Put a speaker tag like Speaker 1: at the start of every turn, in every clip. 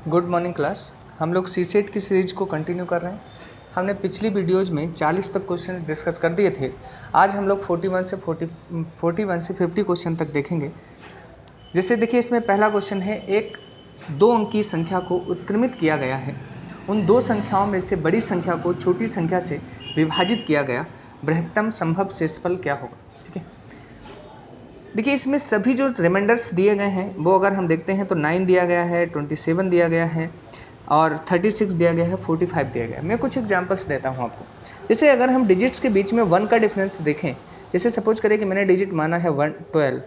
Speaker 1: Good morning class. हम लोग सी set की सीरीज को कंटिन्यू कर रहे हैं। हमने पिछली वीडियोज में 40 तक क्वेश्चन डिस्कस कर दिए थे। आज हम लोग 41 से 50 क्वेश्चन तक देखेंगे। जैसे देखिए, इसमें पहला क्वेश्चन है, एक 2 अंकीय संख्या को उत्क्रमित किया गया है। उन दो संख्याओं में से बड़ी संख्या को छोटी संख्या से विभाजित किया गया, बृहत्तम संभव शेषफल क्या होगा। ठीक है, देखिए इसमें सभी जो रिमाइंडर्स दिए गए हैं वो अगर हम देखते हैं तो 9 दिया गया है, 27 दिया गया है और 36 दिया गया है, 45 दिया गया है। मैं कुछ एग्जांपल्स देता हूं आपको। जैसे अगर हम डिजिट्स के बीच में 1 का डिफरेंस देखें, जैसे सपोज करें कि मैंने डिजिट माना है 12,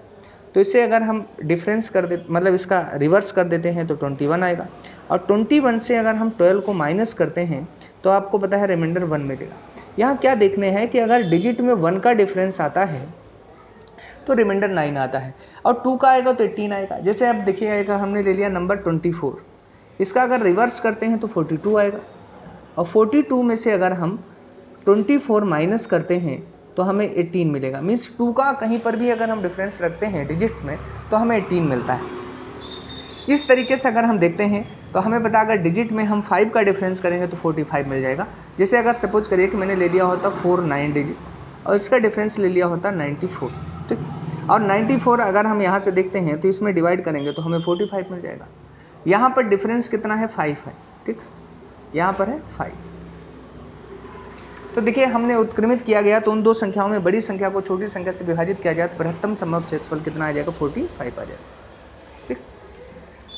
Speaker 1: तो इससे अगर हम डिफरेंस कर दे, मतलब इसका रिवर्स कर देते हैं तो 21 आएगा। और 21 से अगर हम 12 को माइनस करते हैं तो आपको पता है रिमाइंडर 1 मिलेगा। यहाँ क्या देखने हैं कि अगर डिजिट में 1 का डिफरेंस आता है तो रिमाइंडर 9 आता है, और 2 का आएगा तो 18 आएगा। जैसे अब देखिएगा, हमने ले लिया नंबर 24, इसका अगर रिवर्स करते हैं तो 42 आएगा, और 42 में से अगर हम 24 माइनस करते हैं तो हमें 18 मिलेगा। मीन्स 2 का कहीं पर भी अगर हम डिफरेंस रखते हैं डिजिट्स में तो हमें 18 मिलता है। इस तरीके से अगर हम देखते हैं तो हमें पता, अगर डिजिट में हम 5 का डिफरेंस करेंगे तो 45 मिल जाएगा। जैसे अगर सपोज करिए कि मैंने ले लिया होता 49 डिजिट और इसका डिफरेंस ले लिया होता 94, ठीक। और 94 अगर हम यहाँ से देखते हैं तो इसमें डिवाइड करेंगे तो हमें 45 मिल जाएगा। यहाँ पर डिफरेंस कितना है, 5 है, ठीक। यहाँ पर है 5। तो देखिए हमने उत्क्रमित किया गया तो उन दो संख्याओं में बड़ी संख्या को छोटी संख्या से विभाजित किया जाए तो बृहत्तम संभव शेषफल कितना आ जाएगा, 45 आ जाएगा, ठीक।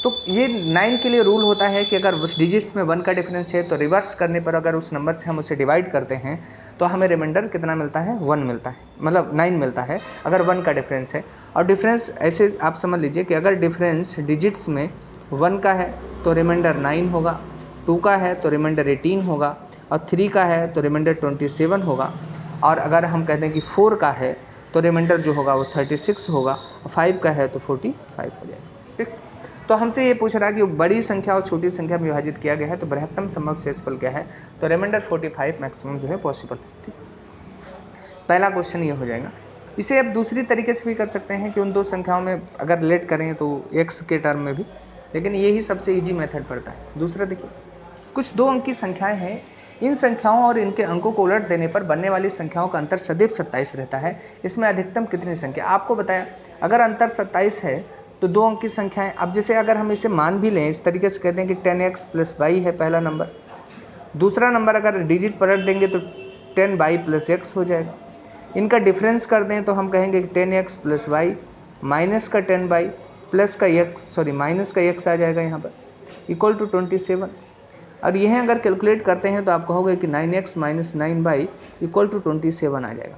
Speaker 1: तो ये 9 के लिए रूल होता है कि अगर डिजिट्स में 1 का डिफरेंस है तो रिवर्स करने पर अगर उस नंबर से हम उसे डिवाइड करते हैं तो हमें रिमाइंडर कितना मिलता है, 1 मिलता है, मतलब 9 मिलता है अगर 1 का डिफरेंस है। और डिफरेंस ऐसे आप समझ लीजिए कि अगर डिफरेंस डिजिट्स में 1 का है तो रिमाइंडर 9 होगा, 2 का है तो रिमाइंडर 18 होगा, और 3 का है तो रिमाइंडर 27 होगा, और अगर हम कहते हैं कि 4 का है तो रिमाइंडर जो होगा वो 36 होगा, और 5 का है तो 45 हो जाएगा, ठीक। तो हमसे ये पूछ रहा है कि बड़ी संख्या और छोटी संख्या में विभाजित किया गया है तो बृहत्तम संभव शेषफल क्या है, तो रिमाइंडर 45 मैक्सिमम जो है पॉसिबल है, ठीक। पहला क्वेश्चन ये हो जाएगा। इसे अब दूसरी तरीके से भी कर सकते हैं कि उन दो संख्याओं में अगर रिलेट करें तो x के टर्म में भी, लेकिन यही सबसे इजी मेथड पड़ता है। दूसरा देखिए, कुछ 2 अंकी संख्याएं हैं, इन संख्याओं और इनके अंकों को उलट देने पर बनने वाली संख्याओं का अंतर सदैव 27 रहता है। इसमें अधिकतम कितनी संख्या, आपको बताया अगर अंतर 27 है तो 2 अंकी संख्याएं। अब जैसे अगर हम इसे मान भी लें, इस तरीके से कहते हैं कि 10x + y है पहला नंबर, दूसरा नंबर अगर डिजिट पलट देंगे तो 10y + x हो जाएगा। इनका डिफरेंस कर दें तो हम कहेंगे कि 10x + y माइनस का 10y प्लस का माइनस का x आ जाएगा यहाँ पर, इक्वल टू 27। और यह अगर कैलकुलेट करते हैं तो आप कहोगे कि 9x - 9y इक्वल टू 27 आ जाएगा।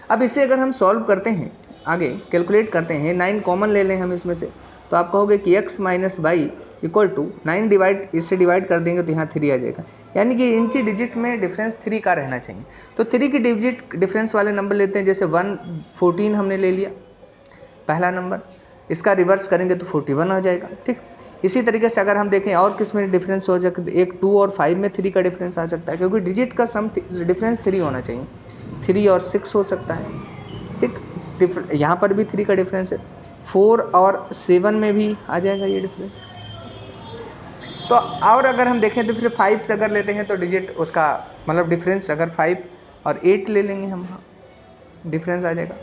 Speaker 1: अब इसे अगर हम सॉल्व करते हैं, आगे कैलकुलेट करते हैं, 9 कॉमन ले लें हम इसमें से, तो आप कहोगे कि x - y equal to 9 divide, इससे डिवाइड कर देंगे तो यहाँ 3 आ जाएगा। यानी कि इनकी डिजिट में डिफरेंस 3 का रहना चाहिए। तो 3 की डिजिट डिफरेंस वाले नंबर लेते हैं। जैसे 14 हमने ले लिया पहला नंबर, इसका रिवर्स करेंगे तो 41 आ जाएगा, ठीक। इसी तरीके से अगर हम देखें और किस में डिफरेंस हो जाए, एक 2 और 5 में 3 का डिफरेंस आ सकता है, क्योंकि डिजिट का सम डिफरेंस 3 होना चाहिए। 3 और 6 हो सकता है, ठीक। यहाँ पर भी 3 का डिफरेंस है, 4 और 7 में भी आ जाएगा ये डिफरेंस। तो और अगर हम देखें तो फिर 5 से अगर लेते हैं तो डिजिट उसका मतलब डिफरेंस अगर 5 और 8 ले लेंगे हम, डिफरेंस आ जाएगा।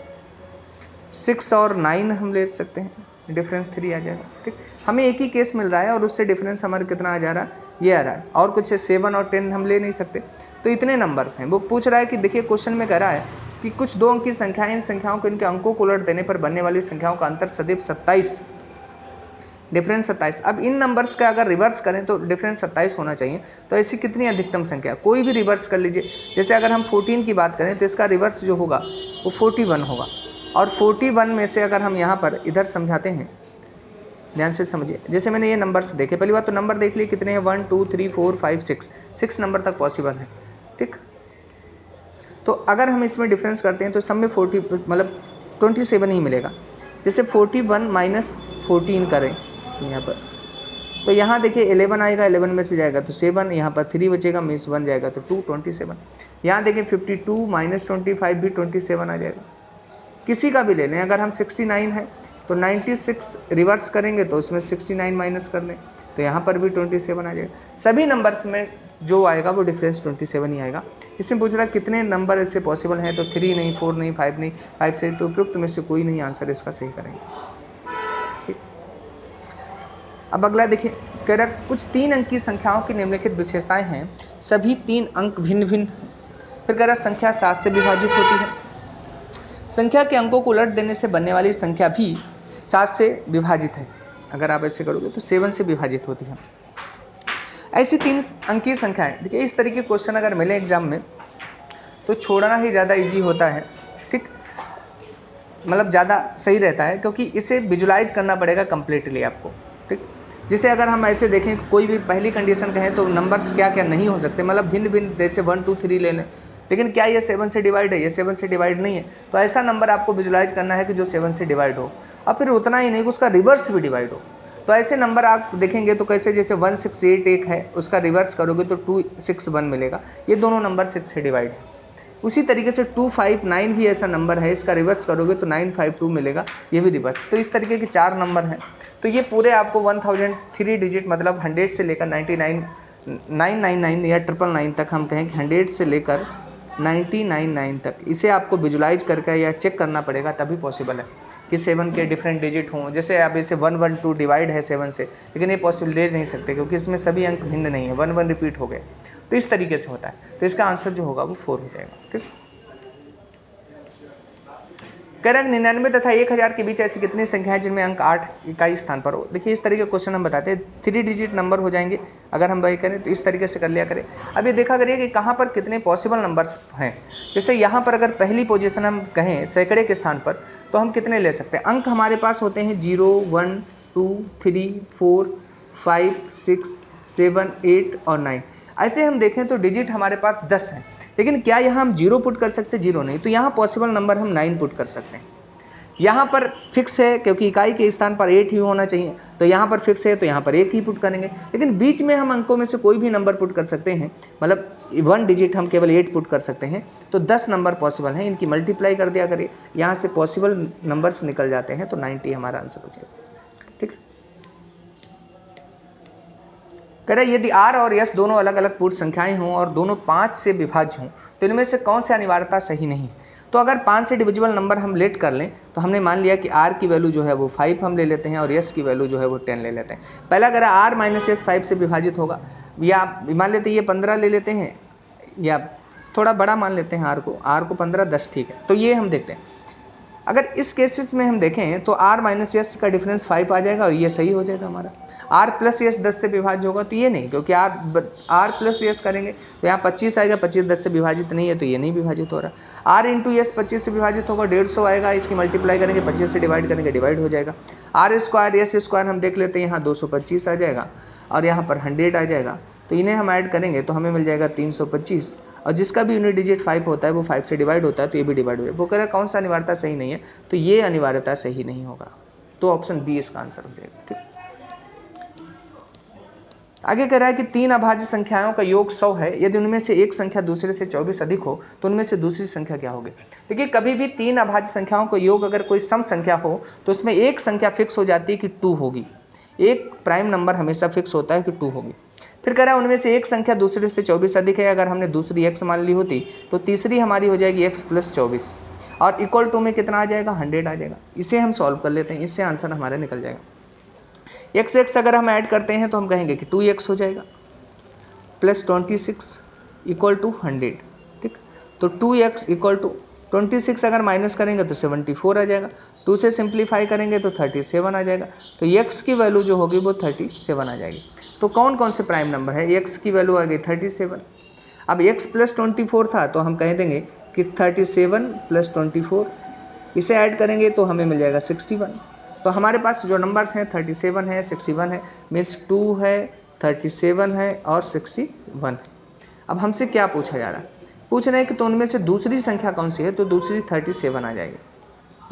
Speaker 1: 6 और 9 हम ले सकते हैं, डिफरेंस 3 आ जाएगा, ठीक। हमें एक ही केस मिल रहा है और उससे डिफरेंस हमारा कितना आ जा रहा है, ये आ रहा है। और कुछ 7 और 10 हम ले नहीं सकते, तो इतने नंबर्स हैं। वो पूछ रहा है कि देखिए क्वेश्चन में कह रहा है कि कुछ 2 अंकी संख्याएं, इन संख्याओं को इनके अंकों को उलट देने पर बनने वाली संख्याओं का अंतर सदैव 27, डिफरेंस 27। अब इन नंबर्स का अगर रिवर्स करें तो डिफरेंस 27 होना चाहिए। तो ऐसी कितनी अधिकतम संख्या, कोई भी रिवर्स कर लीजिए। जैसे अगर हम 14 की बात करें तो इसका रिवर्स जो होगा वो 41 होगा, और 41 में से अगर हम यहाँ पर इधर समझाते हैं, ध्यान से समझिए। जैसे मैंने ये नंबर्स देखे, पहली बात तो नंबर देख लिए कितने हैं, 1 2 3 4 5 6 नंबर तक पॉसिबल है, ठीक। तो अगर हम इसमें डिफरेंस करते हैं तो सब में 40 मतलब 27 ही मिलेगा। जैसे 41 माइनस 14 करें तो यहाँ पर, तो यहाँ देखिए 11 आएगा, 11 में से जाएगा तो 7, यहाँ पर 3 बचेगा, मिस 1 जाएगा तो 2, 27। यहाँ देखिए 52 माइनस 25 भी 27 आ जाएगा। किसी का भी ले लें, अगर हम 69 है तो 96 रिवर्स करेंगे तो उसमें 69 माइनस कर दें, तो यहाँ पर भी 27 आ जाएगा। सभी नंबर्स में जो आएगा वो डिफरेंस 27 ही आएगा। इसमें पूछ रहा कितने नंबर इससे पॉसिबल हैं, तो 3 नहीं, 4 नहीं, 5 नहीं, 5 से तो उपयुक्त में से कोई नहीं आंसर इसका सही करेंगे। ठीक, अब अगला देखिए, कह रहा कुछ 3 अंक की संख्याओं की निम्नलिखित विशेषताएं हैं, सभी 3 अंक भिन्न भिन्न। फिर कह रहा संख्या 7 से विभाजित होती है, संख्या के अंकों को उलट देने से बनने वाली संख्या भी 7 से विभाजित है। अगर आप ऐसे करोगे तो 7 से विभाजित होती है। ऐसी 3 अंकीय संख्याएं, देखिए इस तरीके के क्वेश्चन अगर मिले एग्जाम में तो छोड़ना ही ज़्यादा इजी होता है। ठीक, मतलब ज़्यादा सही रहता है, क्योंकि इसे विजुलाइज करना पड़ेगा कंप्लीटली आपको। ठीक, जिसे अगर हम ऐसे देखें कोई भी पहली कंडीशन कहें तो नंबर्स क्या क्या नहीं हो सकते, मतलब भिन्न भिन्न, जैसे 1 2 3 ले लें, लेकिन क्या ये 7 से डिवाइड है, ये 7 से डिवाइड नहीं है। तो ऐसा नंबर आपको विजुलाइज करना है कि जो 7 से डिवाइड हो, और फिर उतना ही नहीं कि उसका रिवर्स भी डिवाइड हो। तो ऐसे नंबर आप देखेंगे तो कैसे, जैसे 1681 है, उसका रिवर्स करोगे तो 261 मिलेगा, ये दोनों नंबर 6 से डिवाइड है। उसी तरीके से 259 भी ऐसा नंबर है, इसका रिवर्स करोगे तो 952 मिलेगा, ये भी रिवर्स। तो इस तरीके के 4 नंबर हैं। तो ये पूरे आपको 1003 डिजिट, मतलब 100 से लेकर 999 या 999 तक, हम कहें कि 100 से लेकर 999 तक, इसे आपको विजुलाइज करके या चेक करना पड़ेगा, तभी पॉसिबल है कि 7 के डिफरेंट डिजिट हों। जैसे अब इसे 112 डिवाइड है 7 से, लेकिन ये पॉसिबल ले नहीं सकते क्योंकि इसमें सभी अंक भिन्न नहीं है, 1 1 रिपीट हो गए। तो इस तरीके से होता है, तो इसका आंसर जो होगा वो 4 हो जाएगा। ठीक, कह रहे 99 तथा 1000 के बीच ऐसी कितनी संख्या है जिनमें अंक 8 इकाई स्थान पर हो। देखिए इस तरीके के क्वेश्चन हम बताते हैं, 3 डिजिट नंबर हो जाएंगे अगर हम वही करें तो इस तरीके से कर लिया करें। अब ये देखा करिए कि कहाँ पर कितने पॉसिबल नंबर्स हैं। जैसे यहाँ पर अगर पहली पोजीशन हम कहें सैकड़े के स्थान पर, तो हम कितने ले सकते हैं। अंक हमारे पास होते हैं 0 1 2 3 4 5 6 7 8 और 9। ऐसे हम देखें तो डिजिट हमारे पास 10 हैं, लेकिन क्या यहाँ हम 0 पुट कर सकते हैं, 0 नहीं। तो यहाँ पॉसिबल नंबर हम 9 पुट कर सकते हैं। यहाँ पर फिक्स है क्योंकि इकाई के स्थान पर 8 ही होना चाहिए, तो यहाँ पर फिक्स है तो यहाँ पर 1 ही पुट करेंगे। लेकिन बीच में हम अंकों में से कोई भी नंबर पुट कर सकते हैं, मतलब 1 डिजिट हम केवल 8 पुट कर सकते हैं। तो 10 नंबर पॉसिबल हैं, इनकी मल्टीप्लाई कर दिया करिए, यहाँ से पॉसिबल नंबर्स निकल जाते हैं, तो 90 हमारा आंसर हो जाएगा। ठीक, कह रहे यदि r और s दोनों अलग अलग पूर्ण संख्याएं हों और दोनों 5 से विभाज्य हों, तो इनमें से कौन सी अनिवार्यता सही नहीं है। तो अगर 5 से डिविजिबल नंबर हम लेट कर लें, तो हमने मान लिया कि r की वैल्यू जो है वो 5 हम ले लेते हैं और s की वैल्यू जो है वो 10 ले लेते हैं। पहला कह रहा r माइनस s 5 से विभाजित होगा, या मान लेते हैं ये 15 ले लेते हैं, या थोड़ा बड़ा मान लेते हैं r को 15 10, ठीक है। तो ये हम देखते हैं, अगर इस केसेस में हम देखें तो r माइनस एस का डिफरेंस 5 आ जाएगा और ये सही हो जाएगा हमारा। r प्लस एस 10 से विभाज्य होगा, तो ये नहीं, क्योंकि r प्लस एस करेंगे तो यहाँ 25 आएगा, 25 10 से विभाजित नहीं है, तो ये नहीं विभाजित हो रहा। r इंटू एस 25 से विभाजित होगा, 150 आएगा, इसकी मल्टीप्लाई करेंगे, 25 से डिवाइड करेंगे, डिवाइड हो जाएगा। r स्क्वायर एस स्क्वायर हम देख लेते हैं, यहाँ 225 आ जाएगा और यहाँ पर 100 आ जाएगा, तो इन्हें हम ऐड करेंगे तो हमें मिल जाएगा 325, और जिसका भी यूनिट डिजिट 5 होता है वो 5 से डिवाइड होता है, तो ये भी डिवाइड हो जाएगा। वो कह रहा है कौन सा अनिवार्यता सही नहीं है, तो ये अनिवार्यता सही नहीं होगा, तो ऑप्शन बी इसका आंसर हो जाएगा। ठीक, आगे कह रहा है कि 3 अभाज्य संख्याओं का योग 100 है, यदि उनमें से एक संख्या दूसरे से 24 अधिक हो तो उनमें से दूसरी संख्या क्या होगी। देखिए कभी भी 3 अभाज्य संख्याओं का योग अगर कोई सम संख्या हो तो उसमें एक संख्या फिक्स हो जाती है कि 2 होगी, एक प्राइम नंबर हमेशा फिक्स होता है कि 2 होगी। फिर कह रहा है उनमें से एक संख्या दूसरे से 24 अधिक है, अगर हमने दूसरी x मान ली होती तो तीसरी हमारी हो जाएगी x प्लस 24, और इक्वल टू में कितना आ जाएगा, 100 आ जाएगा। इसे हम सॉल्व कर लेते हैं, इससे आंसर हमारा निकल जाएगा। x अगर हम ऐड करते हैं तो हम कहेंगे कि 2x हो जाएगा प्लस 26 इक्वल टू 100। ठीक, तो 2x इक्वल टू 26 अगर माइनस करेंगे तो 74 आ जाएगा, 2 से सिंप्लीफाई करेंगे तो 37 आ जाएगा, तो x की वैल्यू जो होगी वो 37 आ जाएगी। तो कौन कौन से प्राइम नंबर है, x की वैल्यू आ गई 37। अब x प्लस 24 था तो हम कह देंगे कि 37 प्लस 24, इसे ऐड करेंगे तो हमें मिल जाएगा 61। तो हमारे पास जो नंबर्स हैं 37 है, 61 है, मीन्स 2 है, 37 है और 61 है। अब हमसे क्या पूछा जा रहा है, पूछ रहे हैं कि तो उनमें से दूसरी संख्या कौन सी है, तो दूसरी 37 आ जाएगी,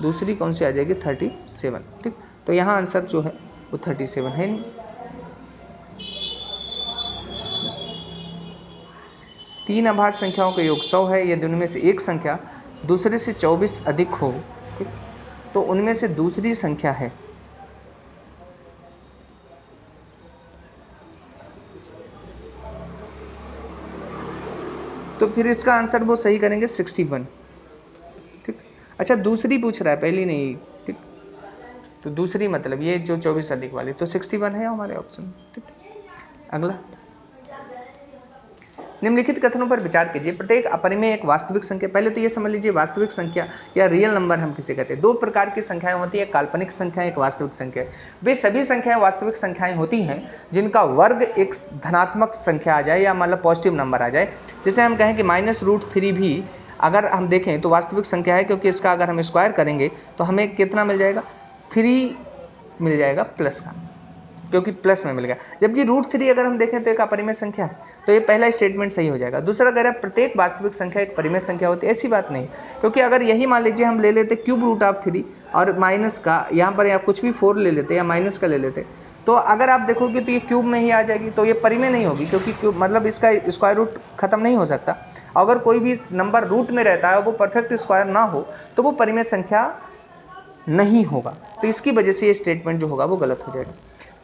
Speaker 1: दूसरी कौन सी आ जाएगी 37। ठीक, तो यहाँ आंसर जो है वो 37 है नहीं। 3 अभाज्य संख्याओं का योग 100 है, यदि उनमें से एक संख्या दूसरे से 24 अधिक हो, ठीक, तो उनमें से दूसरी संख्या है तो फिर इसका आंसर वो सही करेंगे 61। ठीक। अच्छा दूसरी पूछ रहा है, पहली नहीं। ठीक, तो दूसरी मतलब ये जो 24 अधिक वाली, तो 61 है हमारे ऑप्शन। ठीक। अगला, निम्नलिखित कथनों पर विचार कीजिए। प्रत्येक अपरिमेय एक वास्तविक संख्या। पहले तो ये समझ लीजिए वास्तविक संख्या या रियल नंबर हम किसे कहते हैं। दो प्रकार की संख्याएं होती है, एक काल्पनिक संख्या, एक वास्तविक संख्या। वे सभी संख्याएं वास्तविक संख्याएं होती हैं जिनका वर्ग एक धनात्मक संख्या आ जाए या मतलब पॉजिटिव नंबर आ जाए। जैसे हम कहें कि -√3 भी अगर हम देखें तो वास्तविक संख्या है, क्योंकि इसका अगर हम स्क्वायर करेंगे तो हमें कितना मिल जाएगा, 3 मिल जाएगा प्लस का, क्योंकि प्लस में मिल गया। जबकि √3 अगर हम देखें तो एक अपरिमेय संख्या है, तो ये पहला स्टेटमेंट सही हो जाएगा। दूसरा कह रहा है प्रत्येक वास्तविक संख्या एक परिमेय संख्या होती है, ऐसी बात नहीं, क्योंकि अगर यही मान लीजिए हम ले लेते √3 और माइनस का यहाँ पर या कुछ भी 4 ले लेते या माइनस का ले लेते, तो अगर आप देखोगे तो ये क्यूब में ही आ जाएगी, तो ये परिमेय नहीं होगी, क्योंकि क्यूब मतलब इसका स्क्वायर रूट खत्म नहीं हो सकता। अगर कोई भी नंबर रूट में रहता है वो परफेक्ट स्क्वायर ना हो तो वो परिमेय संख्या नहीं होगा। तो इसकी वजह से ये स्टेटमेंट जो होगा वो गलत हो जाएगा।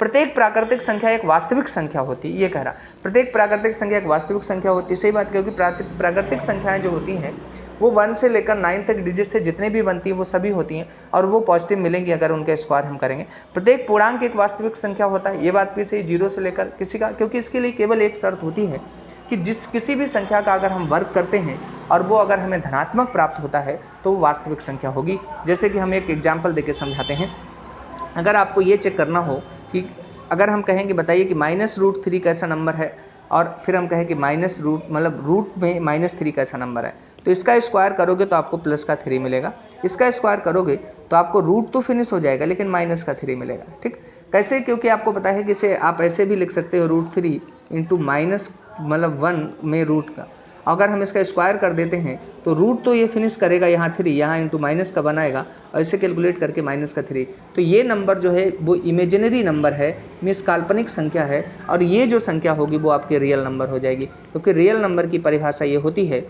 Speaker 1: प्रत्येक प्राकृतिक संख्या एक वास्तविक संख्या होती है, ये कह रहा, प्रत्येक प्राकृतिक संख्या एक वास्तविक संख्या होती है। सही बात, क्योंकि प्राकृतिक संख्याएं जो होती हैं वो 1 से लेकर 9 तक डिजिट से जितने भी बनती हैं वो सभी होती हैं और वो पॉजिटिव मिलेंगी अगर उनका स्क्वायर हम करेंगे। प्रत्येक पूर्णांक एक वास्तविक संख्या होता है, ये बात भी सही, 0 से लेकर किसी का, क्योंकि इसके लिए केवल एक शर्त होती है कि किसी भी संख्या का अगर हम वर्ग करते हैं और वो अगर हमें धनात्मक प्राप्त होता है तो वो वास्तविक संख्या होगी। जैसे कि हम एक एग्जाम्पल देके समझाते हैं। अगर आपको ये चेक करना हो कि अगर हम कहेंगे बताइए कि -√3 कैसा नंबर है, और फिर हम कहें कि रूट में -3 कैसा नंबर है, तो इसका स्क्वायर करोगे तो आपको प्लस का 3 मिलेगा, इसका स्क्वायर करोगे तो आपको रूट तो फिनिश हो जाएगा लेकिन माइनस का 3 मिलेगा। ठीक, कैसे, क्योंकि आपको पता है कि इसे आप ऐसे भी लिख सकते हो √3 इंटू माइनस 1 में रूट का, अगर हम इसका स्क्वायर कर देते हैं तो रूट तो ये फिनिश करेगा यहाँ 3, यहाँ इंटू माइनस का बनाएगा और इसे कैलकुलेट करके माइनस का 3। तो ये नंबर जो है वो इमेजिनरी नंबर है, मीन्स काल्पनिक संख्या है, और ये जो संख्या होगी वो आपकी रियल नंबर हो जाएगी। क्योंकि रियल नंबर की परिभाषा ये होती है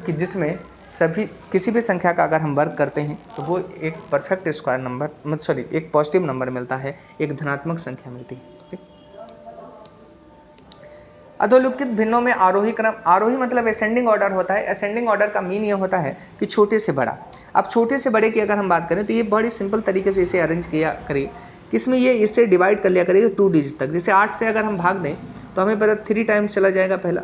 Speaker 1: कि जिसमें किसी भी संख्या का अगर हम वर्ग करते हैं तो वो एक परफेक्ट स्क्वायर नंबर एक पॉजिटिव नंबर मिलता है, एक धनात्मक संख्या मिलती है। अधोलिखित भिन्नों में आरोही क्रम, आरोही मतलब असेंडिंग ऑर्डर होता है। असेंडिंग ऑर्डर का मीन ये होता है कि छोटे से बड़ा। अब छोटे से बड़े की अगर हम बात करें तो ये बड़ी सिंपल तरीके से इसे अरेंज किया करिए कि इसमें ये इससे डिवाइड कर लिया करिए 2 डिजिट तक। जैसे 8 से अगर हम भाग दें तो हमें पता 3 टाइम्स चला जाएगा, पहला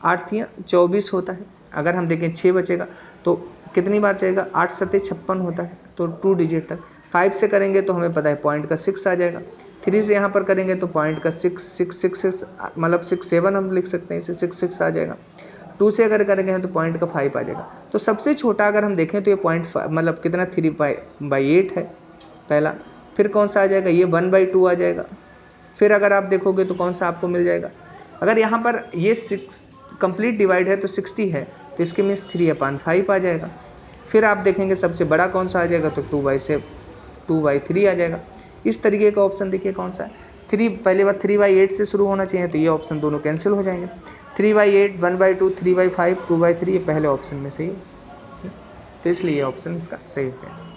Speaker 1: 8 × 24 होता है। अगर हम देखें 6 बचेगा तो कितनी बार जाएगा, 8 × 7 = 56 होता है, तो 2 डिजिट तक। 5 से करेंगे तो हमें पता है पॉइंट का 6 आ जाएगा। 3 से यहाँ पर करेंगे तो पॉइंट का 6 मतलब 6 7 हम लिख सकते हैं, इसे 6 आ जाएगा। 2 से अगर करेंगे तो पॉइंट का 5 आ जाएगा। तो सबसे छोटा अगर हम देखें तो ये पॉइंट मतलब कितना 3/8 है पहला। फिर कौन सा आ जाएगा, ये 1/2 आ जाएगा। फिर अगर आप देखोगे तो कौन सा आपको मिल जाएगा, अगर यहाँ पर ये 6 कंप्लीट डिवाइड है तो 60 है, तो इसके मीन्स 3/5 आ जाएगा। फिर आप देखेंगे सबसे बड़ा कौन सा आ जाएगा, तो 2/3 आ जाएगा। इस तरीके का ऑप्शन देखिए कौन सा है, 3 पहले बार 3/8 से शुरू होना चाहिए, तो ये ऑप्शन दोनों कैंसिल हो जाएंगे। 3/8, 1/2, 3/5, 2/3 ये पहले ऑप्शन में सही है, तो इसलिए ये ऑप्शन इसका सही है।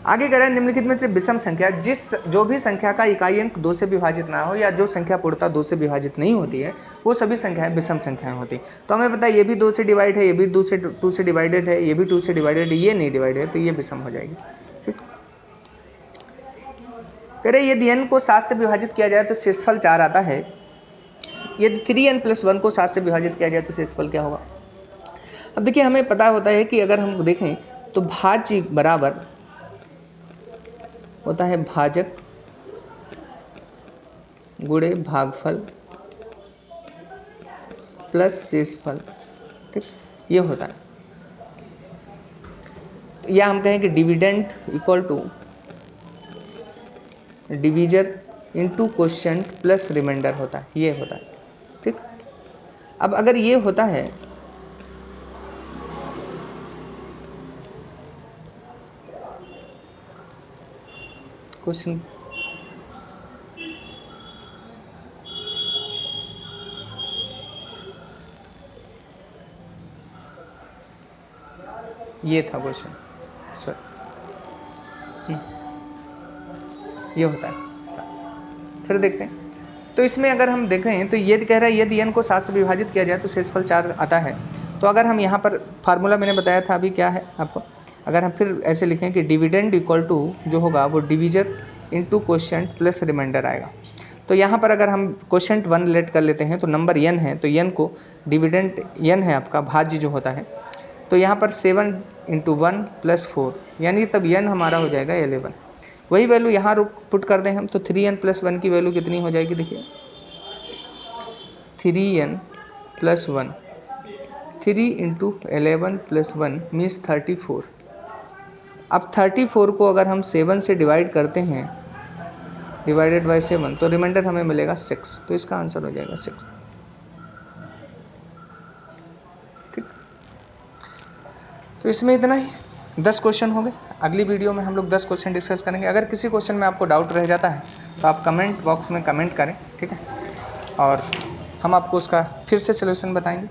Speaker 1: आगे कह रहा है निम्नलिखित में से विषम संख्या, जो भी संख्या का इकाई अंक 2 से विभाजित ना हो या जो संख्या पूर्णतः 2 से विभाजित नहीं होती है वो सभी संख्याएं विषम संख्याएं होती है। तो हमें पता है ये भी 2 से डिवाइड है, ये भी 2 से डिवाइडेड है, ये भी 2 से डिवाइडेड है, ये नहीं डिवाइडेड है, तो ये विषम हो जाएगी। ठीक, कह रहे यदि n को 7 से विभाजित किया जाए तो शेषफल 4 आता है। यदि 3n + 1 को 7 से विभाजित किया जाए तो शेषफल क्या होगा। अब देखिए हमें पता होता है कि अगर हम देखें तो भाज्य बराबर होता है भाजक गुणे भागफल प्लस शेषफल। ठीक, ये होता है। तो या हम कहें कि dividend equal to divisor into quotient plus remainder होता है, ये होता है। ठीक, अब अगर ये होता है क्वेश्चन, ये था क्वेश्चन सर, ये होता है। फिर देखते हैं तो इसमें अगर हम देखें तो ये कह रहा है यदि n को 7 से विभाजित किया जाए तो शेषफल 4 आता है। तो अगर हम यहाँ पर फार्मूला मैंने बताया था अभी क्या है आपको, अगर हम फिर ऐसे लिखें कि डिविडेंड इक्वल टू जो होगा वो divisor into quotient plus remainder आएगा। तो यहाँ पर अगर हम क्वोशिएंट 1 लेट कर लेते हैं तो नंबर n है, तो n को डिविडेंड n है आपका भाज्य जो होता है, तो यहाँ पर 7 इंटू 1 प्लस 4 यानी तब n हमारा हो जाएगा 11। वही वैल्यू यहाँ पुट कर दें हम तो 3n प्लस 1 की वैल्यू कितनी हो जाएगी, देखिए 3n plus 1, 3 into 11 plus 1 means 34। अब 34 को अगर हम 7 से डिवाइड करते हैं, डिवाइडेड बाई 7, तो रिमाइंडर हमें मिलेगा 6, तो इसका आंसर हो जाएगा 6। ठीक, तो इसमें इतना ही 10 क्वेश्चन हो गए। अगली वीडियो में हम लोग 10 क्वेश्चन डिस्कस करेंगे। अगर किसी क्वेश्चन में आपको डाउट रह जाता है तो आप कमेंट बॉक्स में कमेंट करें, ठीक है, और हम आपको उसका फिर से सोल्यूशन बताएंगे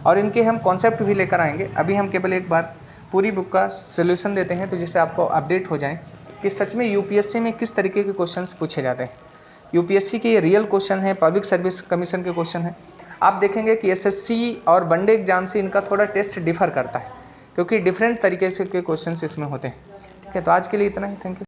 Speaker 1: और इनके हम कॉन्सेप्ट भी लेकर आएंगे। अभी हम केवल एक बार पूरी बुक का सोल्यूशन देते हैं तो जिससे आपको अपडेट हो जाए कि सच में यूपीएससी में किस तरीके के क्वेश्चंस पूछे जाते हैं। यूपीएससी के ये रियल क्वेश्चन है, पब्लिक सर्विस कमीशन के क्वेश्चन है। आप देखेंगे कि एसएससी और वनडे एग्जाम से इनका थोड़ा टेस्ट डिफर करता है क्योंकि डिफरेंट तरीके से के क्वेश्चंस इसमें होते हैं। ठीक है, तो आज के लिए इतना ही, थैंक यू।